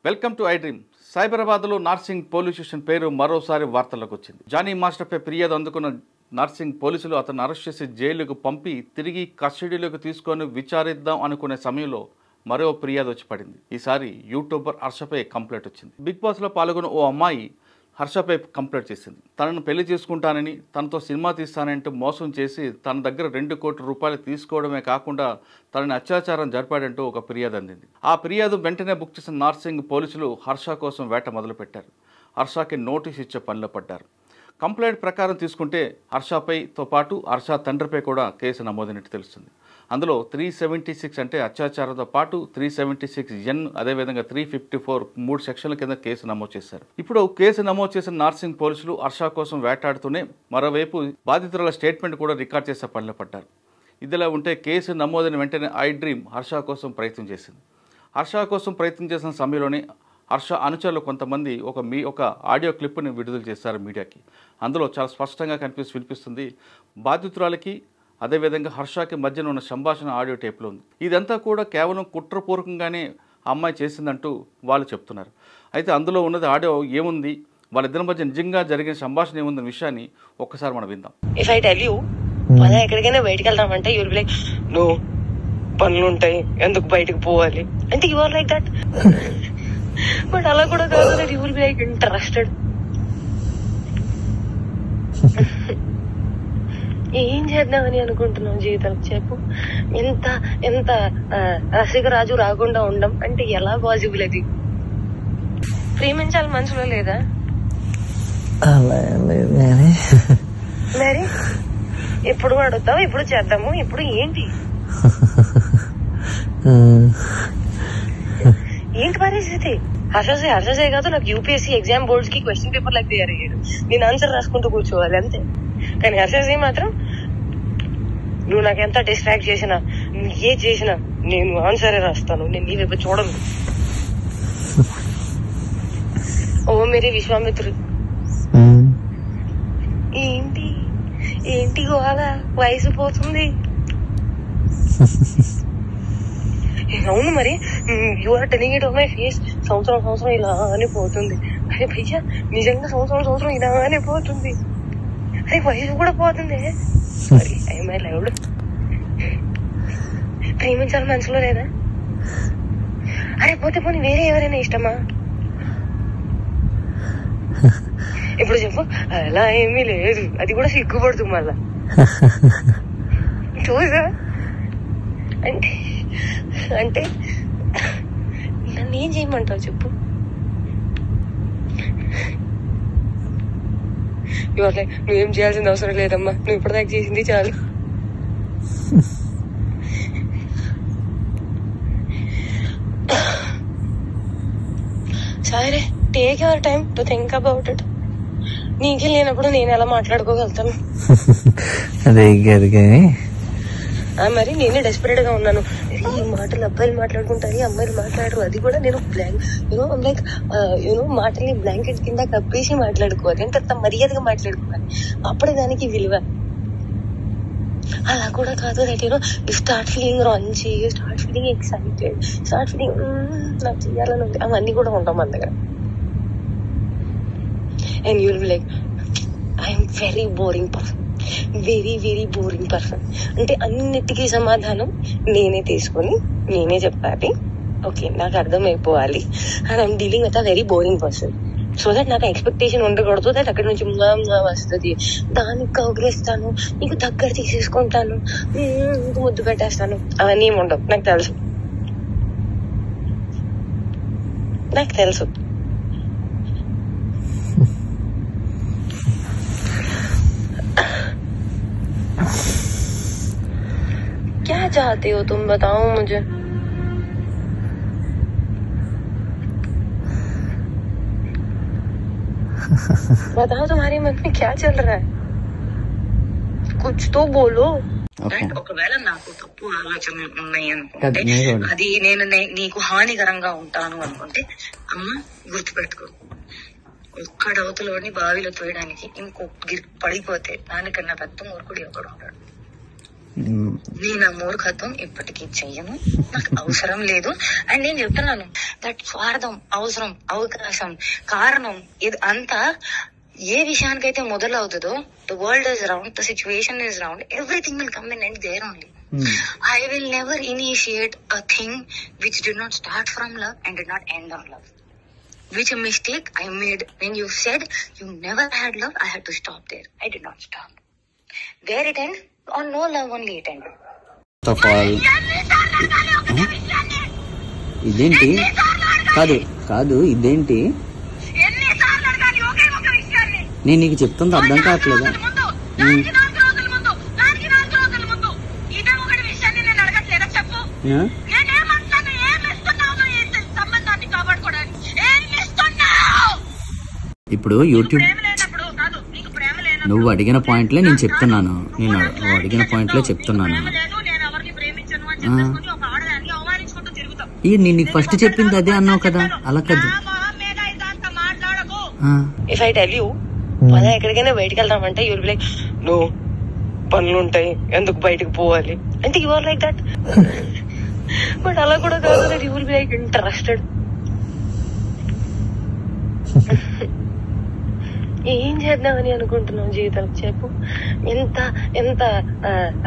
Welcome to iDream. సైబరాబాద్లో Narsingi police station పేరు మరోసారి వార్తల్లోకి వచ్చింది. జానీ మాస్టర్పై ఫిర్యాదు అందుకున్న నార్సింగ్ పోలీసులు అతను అరెస్ట్ చేసి జైలుకు పంపి తిరిగి కస్టడీలోకి తీసుకొని విచారిద్దాం అనుకునే సమయంలో మరో ఫిర్యాదు వచ్చి పడింది. ఈసారి యూట్యూబర్ హర్షపై కంప్లైంట్ వచ్చింది. బిగ్ బాస్లో పాల్గొన్న ఓ అమ్మాయి హర్షపై కంప్లైంట్ చేసింది. తనను పెళ్లి చేసుకుంటానని, తనతో సినిమా తీస్తానంటూ మోసం చేసి తన దగ్గర 2 కోట్ల రూపాయలు తీసుకోవడమే కాకుండా తనని అత్యాచారం జరిపాడంటూ ఒక ఫిర్యాదు అందింది. ఆ ఫిర్యాదు వెంటనే బుక్ చేసిన నార్సింగ్ పోలీసులు హర్ష కోసం వేట మొదలుపెట్టారు. హర్షకి నోటీస్ ఇచ్చే పనిలో పడ్డారు. కంప్లైంట్ ప్రకారం తీసుకుంటే హర్షపైతో పాటు హర్ష తండ్రిపై కూడా కేసు నమోదైనట్టు తెలుస్తుంది. అందులో 376 అంటే అత్యాచారంతో పాటు 376N, అదేవిధంగా 354 3 సెక్షన్ల కింద కేసు నమోదు చేశారు. ఇప్పుడు కేసు నమోదు చేసిన నార్సింగ్ పోలీసులు హర్ష కోసం వేటాడుతూనే మరోవైపు బాధితుల స్టేట్మెంట్ కూడా రికార్డ్ చేసే పనిలో పడ్డారు. ఇదిలా ఉంటే కేసు నమోదైన వెంటనే ఐ డ్రీమ్ హర్ష కోసం ప్రయత్నం చేసింది. హర్ష కోసం ప్రయత్నం చేసిన సమయంలోనే హర్ష అనుచరులు కొంతమంది ఒక ఆడియో క్లిప్ని విడుదల చేశారు మీడియాకి. అందులో చాలా స్పష్టంగా వినిపిస్తుంది. బాధితురాలకి అదేవిధంగా హర్షకి మధ్యన ఉన్న సంభాషణ ఆడియో టేప్లో ఉంది. ఇదంతా కూడా కేవలం కుట్రపూర్వకంగానే అమ్మాయి చేసిందంటూ వాళ్ళు చెప్తున్నారు. అయితే అందులో ఉన్నది ఆడియో ఏముంది, వాళ్ళిద్దరి మధ్య నిజంగా జరిగిన సంభాషణ ఏముందన్న విషయాన్ని ఒక్కసారి మనం విందాం. ఇఫ్ ఐ టెల్ యూ మనం ఎక్కడికైనా బయటకు వెళ్దామంటే you will be like no పనులు ఉంటాయి ఎందుకు బయటకు పోవాలి అంటే you are like that. But అలా కూడా కాదు, that you will be like interested. ఏం చేద్దామని అనుకుంటున్నావు జీవితం చెప్పు. ఎంత ఎంత రసికరాజు రాకుండా ఉండం అంటే ఎలా పాసిబుల్? అది ప్రేమించాలి మనసులో లేదా? మరి ఎప్పుడు అడుగుతావు, ఎప్పుడు చేద్దాము, ఇప్పుడు ఏంటి ఏంటి పరిస్థితి? హర్షసే కాదు, నాకు యూపీఎస్సీ ఎగ్జామ్ బోర్డ్స్ కి క్వశ్చన్ పేపర్ లాగా తయారు అయ్యాడు. నేను ఆన్సర్ రాసుకుంటూ కూర్చోవాలి అంతే. కానీ హర్షసే మాత్రం నువ్వు నాకు ఎంత డిస్ట్రాక్ట్ చేసినా, ఏ చేసినా నేను ఆన్సరే రాస్తాను, నేను నీ వైపు చూడను. ఓ మేరీ విశ్వామిత్రుడు. ఏంటి ఏంటి గోళ? వయసు పోతుంది. అవును మరి, you are telling it on my face. సంవత్సరం ఇలా అని పోతుంది. అరే భయ్యా నిజంగా సంవత్సరం ఇలా అని పోతుంది. అరే వయసు కూడా పోతుంది. Sorry I loved. ప్రేమించాలి మనసులో లేదా? అరే పోతే పోనీ వేరే ఎవరైనా ఇష్టమా? ఇప్పుడు చెప్పు. అలా ఏమీ లేదు, అది కూడా సిగ్గుపడుతుంది మళ్ళా. చూసా అంటే అంటే నన్ను ఏం చేయమంటావు చెప్పు. నువ్వేం చేయాల్సిన అవసరం లేదమ్మా, నువ్వు ఇప్పటిదాకా చేసింది చాలు. సరే take your time to think about it. నీకే లేనప్పుడు నేను ఎలా మాట్లాడుకోగలుగుతాను? మరి నేనే డెస్పరేట్ గా ఉన్నాను. ఈ మాటలు అబ్బాయిలు మాట్లాడుకుంటారు, అమ్మాయిలు మాట్లాడరు. అది కూడా నేను లైక్ మాటల్ని బ్లాంకెట్ కింద కప్పేసి మాట్లాడుకోవాలి అంటే అంత మర్యాదగా మాట్లాడుకోవాలి, అప్పుడే దానికి విలువ. అలా కూడా కాదు. That you start feeling raunchy, you start feeling excited, start feeling నాకు చెయ్యాలని ఉంది. అవన్నీ కూడా ఉంటాం మన దగ్గర. And you will be like I'm very boring person, very very boring person. అంటే అన్నిటికీ సమాధానం నేనే తీసుకొని నేనే చెప్పాలి. ఓకే నాకు అర్థమైపోవాలి. And I'm dealing with a very boring person. So that నాకు ఎక్స్పెక్టేషన్ ఉండకూడదు. దట్ అక్కడి నుంచి వస్తుంది, దానికి కౌగిలిస్తాను, నీకు దగ్గర తీసేసుకుంటాను, ముద్దు పెట్టేస్తాను, అవన్నీ ఏమి ఉండవు. నాకు తెలుసు. क्या चाहते हो तुम, बताओ मुझे. बताओ तुम्हारे मन में क्या चल रहा है, कुछ तो बोलो. ఒకవేళ నాకు తప్పు ఆలోచనలు ఉన్నాయి అనుకుంటే, అది నేను నీకు హానికరంగా ఉంటాను అనుకుంటే, అమ్మ గుర్తుపెట్టుకో, ఒక్కడవతలోని బావిలో తోయడానికి ఇంకో పడిపోతే దానికన్నా పెద్ద మూర్ఖుడు ఒకడు ఉంటాడు. నేను ఆ మూర్ఖత్వం ఇప్పటికీ చెయ్యను, నాకు అవసరం లేదు. అండ్ నేను చెప్తున్నాను దట్ స్వార్థం, అవసరం, అవకాశం, కారణం ఇది అంతా ఏ విషయానికైతే మొదలవుతుందో, the world is round, the situation is round, everything will come in and there only. I will never initiate a thing which did not start from love and did not end on love. Which a mistake I made when you said you never had love, I had to stop there. I did not stop. Where it ends? On no love only it ended. ఇదేంటి? కాదు ఇదేంటి? నేను నీకు చెప్తుంది అర్థం కావట్లేదా? ఇప్పుడు YouTube నువ్వు అడిగిన పాయింట్లే నేను చెప్తున్నాను. నువ్వు అడిగిన పాయింట్లే చెప్తున్నాను. నేను నీకు ఫస్ట్ చెప్పింది అదే అన్నావు కదా, అలా కదా. If I tell you పద ఎక్కడికైనా బయటకు వెళ్దామంటే you will be like no, పనులు ఉంటాయి, ఎందుకు బయటకు పోవాలి అంటే you are like that. But అలా కూడా కాదు, that you will be like interested. ఏం చేద్దామని అనుకుంటున్నావు జీవితం చెప్పు. ఎంత ఎంత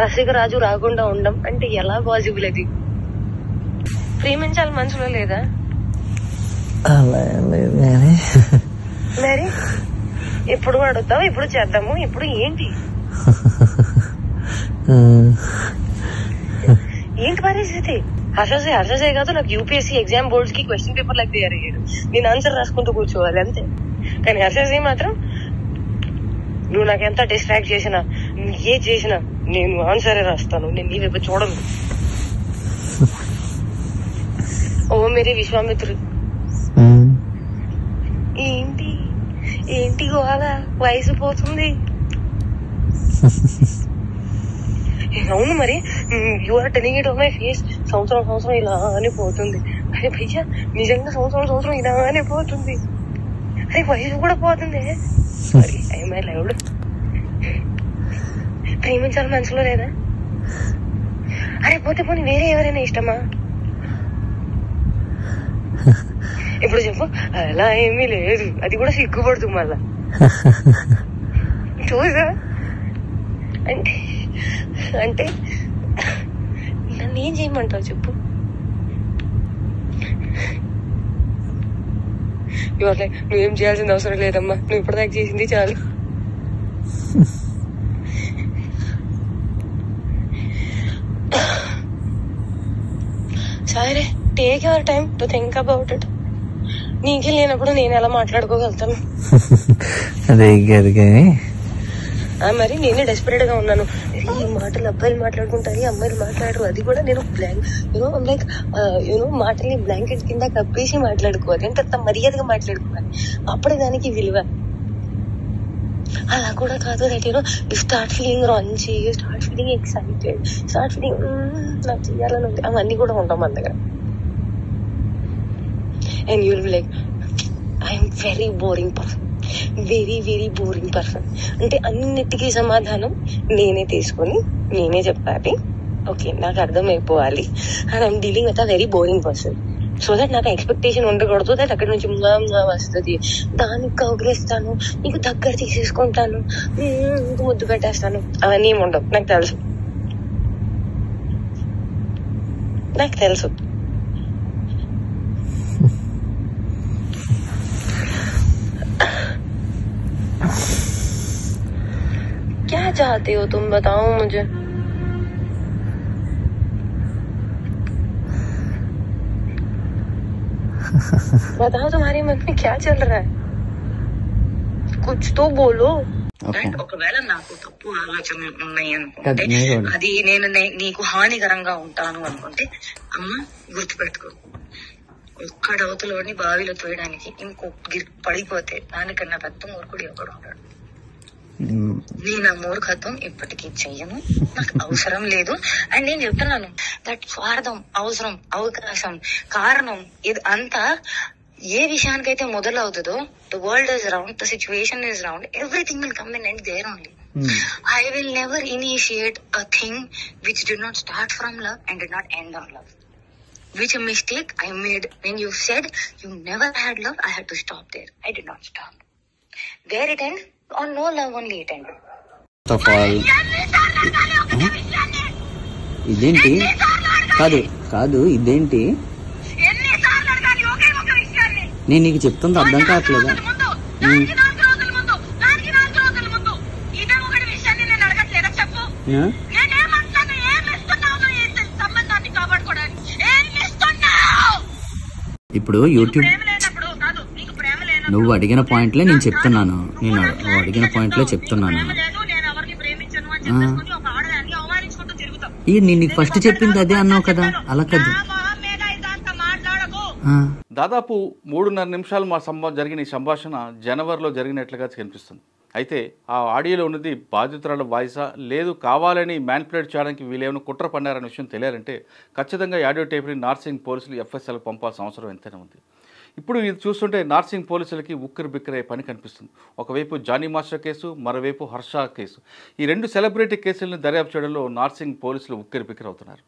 రసికరాజు రాకుండా ఉండం అంటే ఎలా పాసిబుల్? అది ప్రేమించాలి మనసులో లేదా? మరి ఎప్పుడు అడుగుతావు, ఇప్పుడు చేద్దాము, ఇప్పుడు ఏంటి ఏంటి పరిస్థితి? హర్షసే కాదు, నాకు యూపీఎస్సీ ఎగ్జామ్ బోర్డ్స్ కి క్వశ్చన్ పేపర్ లాగా తయారయ్యాడు. నేను ఆన్సర్ రాసుకుంటూ కూర్చోవాలి అంతే. కానీ హర్షసే మాత్రం నువ్వు నాకు ఎంత డిస్ట్రాక్ట్ చేసినా, నువ్వు ఏ చేసినా నేను ఆన్సరే రాస్తాను, నేను నీ వైపు చూడను. ఓ మేరీ విశ్వామిత్రుడు. ఏంటి ఏంటి గోవాల వయసు పోతుంది. అవును మరి, you are telling it on my face. సంవత్సరం ఇలానే పోతుంది. అరే భయ్యా నిజంగా సంవత్సరం ఇలానే పోతుంది. అరే వయసు కూడా పోతుంది. Sorry I loved. ప్రేమించాలి మనసులో లేదా? అరే పోతే పోనీ వేరే ఎవరైనా ఇష్టమా? ఇప్పుడు చెప్పు. అలా ఏమీ లేదు, అది కూడా సిగ్గుపడుతుంది మళ్ళా. చూసా అంటే అంటే నన్ను ఏం చేయమంటావు చెప్పు? నువ్వేం చేయాల్సిన అవసరం లేదమ్మా, నువ్వు ఇప్పటిదాకా చేసింది చాలు. సరే, take your time to think about it. నీకే లేనప్పుడు నేను ఎలా మాట్లాడుకోగలుగుతాను? మరి నేనే డెస్పరేట్ గా ఉన్నాను. ఈ మాటలు అబ్బాయిలు మాట్లాడుకుంటారు, అమ్మాయిలు మాట్లాడరు. అది కూడా నేను లైక్ మాటల్ని బ్లాంకెట్ కింద కప్పేసి మాట్లాడుకోవాలి, ఎంత మర్యాదగా మాట్లాడుకోవాలి, అప్పుడే దానికి విలువ. అలా కూడా కాదు. That you start feeling raunchy, you start feeling excited, start feeling నాకు చెయ్యాలని ఉంది. అవన్నీ కూడా ఉంటాం మన దగ్గర. And you will be like I'm very boring person, very very boring person. అంటే అన్నిటికీ సమాధానం నేనే తీసుకొని నేనే చెప్పాలి. ఓకే, నాకు అర్థమైపోవాలి. And I'm dealing with a very boring person. So that నాకు ఎక్స్పెక్టేషన్ ఉండకూడదు. దట్ అక్కడ నుంచి వస్తుంది, దానికి కౌగిలిస్తాను, నీకు దగ్గర తీసేసుకుంటాను, ముద్దు పెట్టేస్తాను, అవన్నీ ఏమి ఉండవు. నాకు తెలుసు. क्या चाहते हो तुम, बताओ मुझे. बताओ तुम्हारे मन में क्या चल रहा है, कुछ तो बोलो. ఒకవేళ నాకు తప్పు ఆలోచనలు ఉన్నాయి అనుకుంటే, అది నేను నీకు హానికరంగా ఉంటాను అనుకుంటే, అమ్మ గుర్తుపెట్టుకో, ఒక్కడవతలోని బావిలో తోయడానికి ఇంకొక పడిపోతే దానికన్నా పెద్ద మూర్ఖుడు ఎవడు ఉంటాడు. నేను ఆ మూర్ఖత్వం ఇప్పటికీ చెయ్యను, నాకు అవసరం లేదు. అండ్ నేను చెప్తున్నాను దట్ స్వార్థం, అవసరం, అవకాశం, కారణం ఇది అంతా ఏ విషయానికైతే మొదలవుతుందో, the world is round, the situation is round, everything will come in and there only. I will never initiate a thing which did not start from love and did not end on love. Which a mistake I made when you said you never had love, I had to stop there. I did not stop. Where it ends? On no love only it ends. First of all, ఇదేంటి కాదు కాదు ఇదేంటి నేను నీకు చెప్తుంది అర్థం కావట్లేదా? ఇప్పుడు యూట్యూబ్ నువ్వు అడిగిన పాయింట్లే నేను చెప్తున్నాను. నేను అడిగిన పాయింట్లే చెప్తున్నాను. నేను నీకు ఫస్ట్ చెప్పింది అదే అన్నావు కదా, అలా కదా. దాదాపు 3.5 నిమిషాలు జరిగిన ఈ సంభాషణ జనవరిలో జరిగినట్లుగా కనిపిస్తుంది. అయితే ఆ ఆడియోలో ఉన్నది బాధితురాల వాయిసా లేదు కావాలని మ్యానిపులేట్ చేయడానికి వీళ్ళేమైనా కుట్ర పన్నారనే విషయం తెలియాలంటే ఖచ్చితంగా ఆడియో టేప్ని నార్సింగ్ పోలీసులు ఎఫ్ఎస్ఎల్కి పంపాల్సిన అవసరం ఎంతైనా ఉంది. ఇప్పుడు ఇది చూస్తుంటే నార్సింగ్ పోలీసులకి ఉక్కిరి బిక్కిరయ్యే పని కనిపిస్తుంది. ఒకవైపు జానీ మాస్టర్ కేసు, మరోవైపు హర్ష కేసు. ఈ 2 సెలబ్రిటీ కేసులను దర్యాప్తు చేయడంలో నార్సింగ్ పోలీసులు ఉక్కిరి బిక్కిరి అవుతున్నారు.